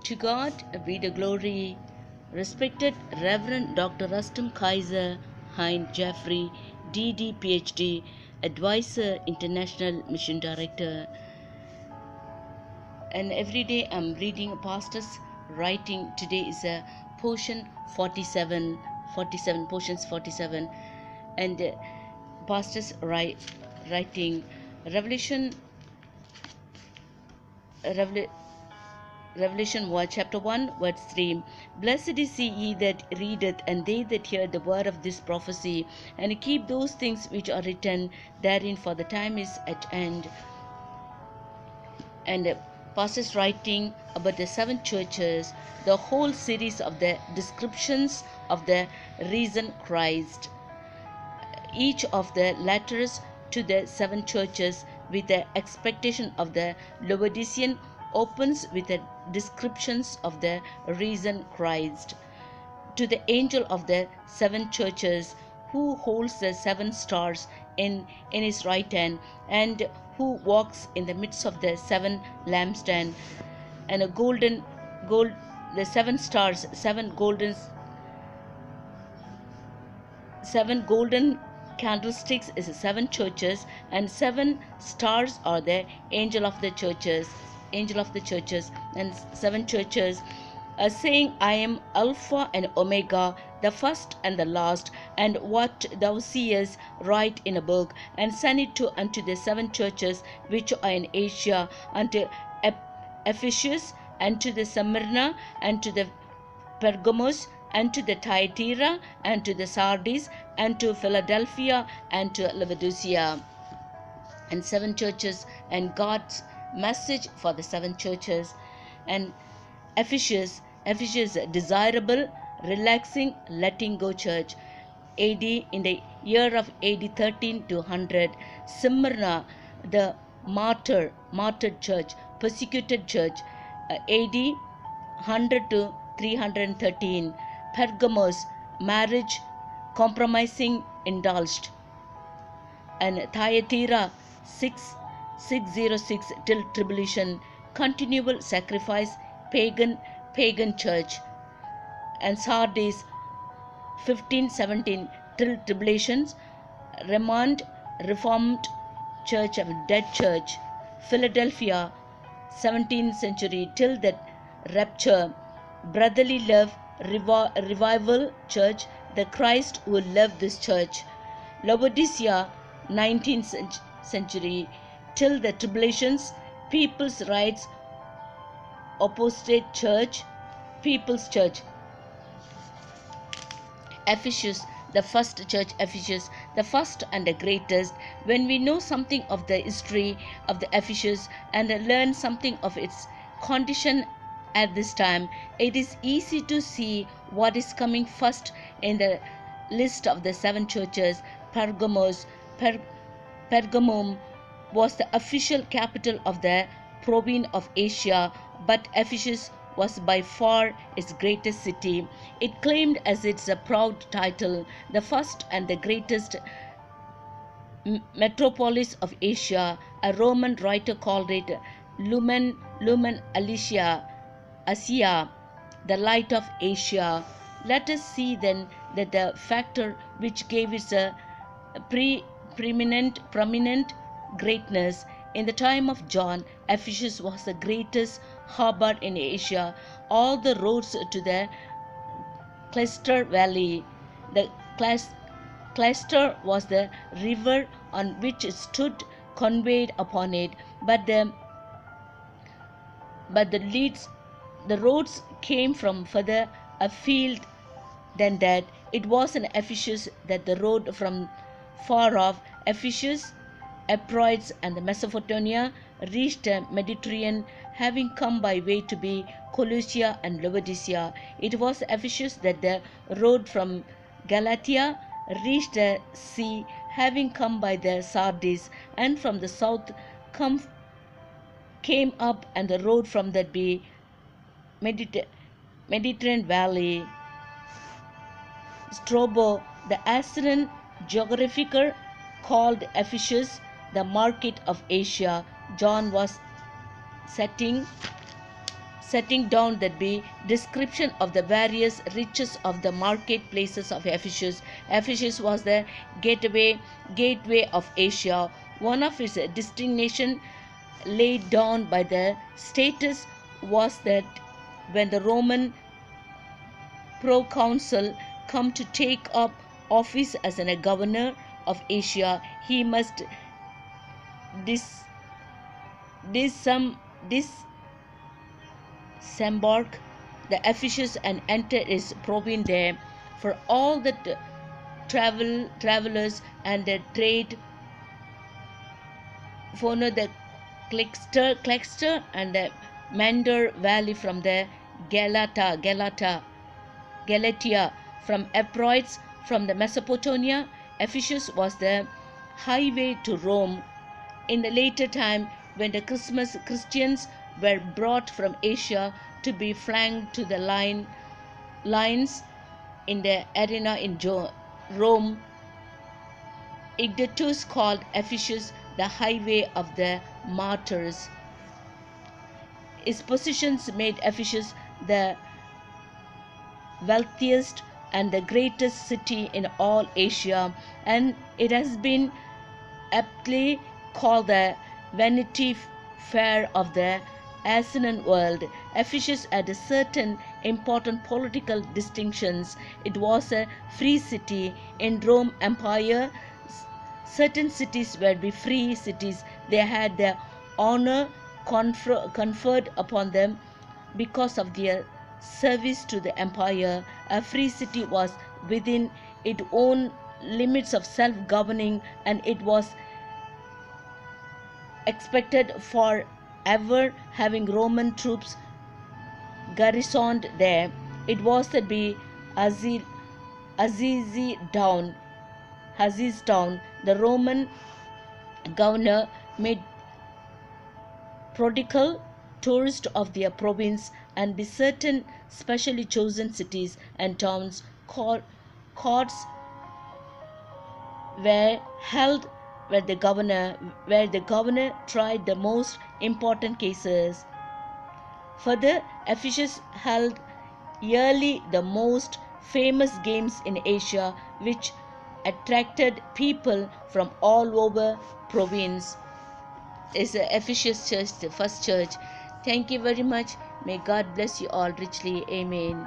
To God be the glory. Respected Reverend Dr. Rustum Kaiser Hein Jeffrey, DD PhD, Advisor, International Mission Director. And every day I'm reading a pastor's writing. Today is a portion 47, portions 47. And pastor's writing Revelation 1, chapter 1, verse 3. Blessed is he that readeth, and they that hear the word of this prophecy, and keep those things which are written therein, for the time is at hand. And pastor's writing about the 7 churches, the whole series of the descriptions of the risen Christ. Each of the letters to the 7 churches with the expectation of the Laodicean opens with the descriptions of the risen Christ. To the angel of the 7 churches, who holds the 7 stars in his right hand, and who walks in the midst of the 7 lampstands, and the 7 stars, 7 golden candlesticks is the 7 churches, and 7 stars are the angel of the churches, and 7 churches, saying, I am Alpha and Omega, the first and the last. And what thou seest, write in a book, and send it unto the 7 churches which are in Asia, unto Ephesus, and to the Smyrna, and to the Pergamos, and to the Thyatira, and to the Sardis, and to Philadelphia, and to Laodicea. And 7 churches, and God's message for the 7 churches. And Ephesus, desirable, relaxing, letting go church, AD, in the year of AD 13 to 100. Smyrna, the martyred church, persecuted church, AD 100 to 313. Pergamos, marriage, compromising, indulged. And Thyatira, 606 till tribulation, continual sacrifice, pagan church. And Sardis, 1517 till tribulations, reformed church of dead church. Philadelphia, 17th century till the rapture, brotherly love, revival church, the Christ who loved this church. Laodicea, 19th century till the tribulations, people's rights, apostate church, people's church. Ephesus, the first church, Ephesus, the first and the greatest. When we know something of the history of the Ephesus and learn something of its condition at this time, it is easy to see what is coming first in the list of the 7 churches. Pergamos, Pergamum was the official capital of the province of Asia, but Ephesus was by far its greatest city. It claimed as its proud title, the first and the greatest metropolis of Asia. A Roman writer called it Lumen Asia, the light of Asia. Let us see then that the factor which gave it a prominent greatness. In the time of John, Ephesus was the greatest harbor in Asia. All the roads to the Clyster Valley. The Clyster was the river on which it stood, conveyed upon it, but the roads came from further afield than that. It was in Ephesus that the road from far off Ephesus, Eproids, and the Mesopotamia reached the Mediterranean, having come by way to be Colossia and Laodicea. It was Ephesus that the road from Galatia reached the sea, having come by the Sardis, and from the south came up, and the road from that be Mediterranean Valley. Strabo, the Assyrian geographer, called Ephesus the market of Asia. John was setting setting down that be description of the various riches of the marketplaces of Ephesus. Ephesus was the gateway of Asia. One of its destination laid down by the status was that when the Roman proconsul come to take up office as a governor of Asia, he must disembark the Ephesus and enter his province there. For all the travelers and the trade, follow the Claxter and the Mandar Valley from the Galatia, from Eproids, from the Mesopotamia. Ephesus was the highway to Rome. In the later time, when the Christians were brought from Asia to be flanked to the lines in the arena in Rome, Ignatius called Ephesus the highway of the martyrs. His positions made Ephesus the wealthiest and the greatest city in all Asia, and it has been aptly called the Vanity Fair of the Assyrian world. Ephesus had certain important political distinctions. It was a free city. In Rome Empire, certain cities were the free cities. They had the honor conferred upon them because of their service to the empire. A free city was within its own limits of self-governing, and it was expected for ever having Roman troops garrisoned there. It was to be Aziz town. The Roman governor made prodigal tours of their province, and be certain specially chosen cities and towns. Courts were held where the governor tried the most important cases. Further, Ephesus held yearly the most famous games in Asia, which attracted people from all over province. Is the Ephesus church the first church? Thank you very much. May God bless you all richly. Amen.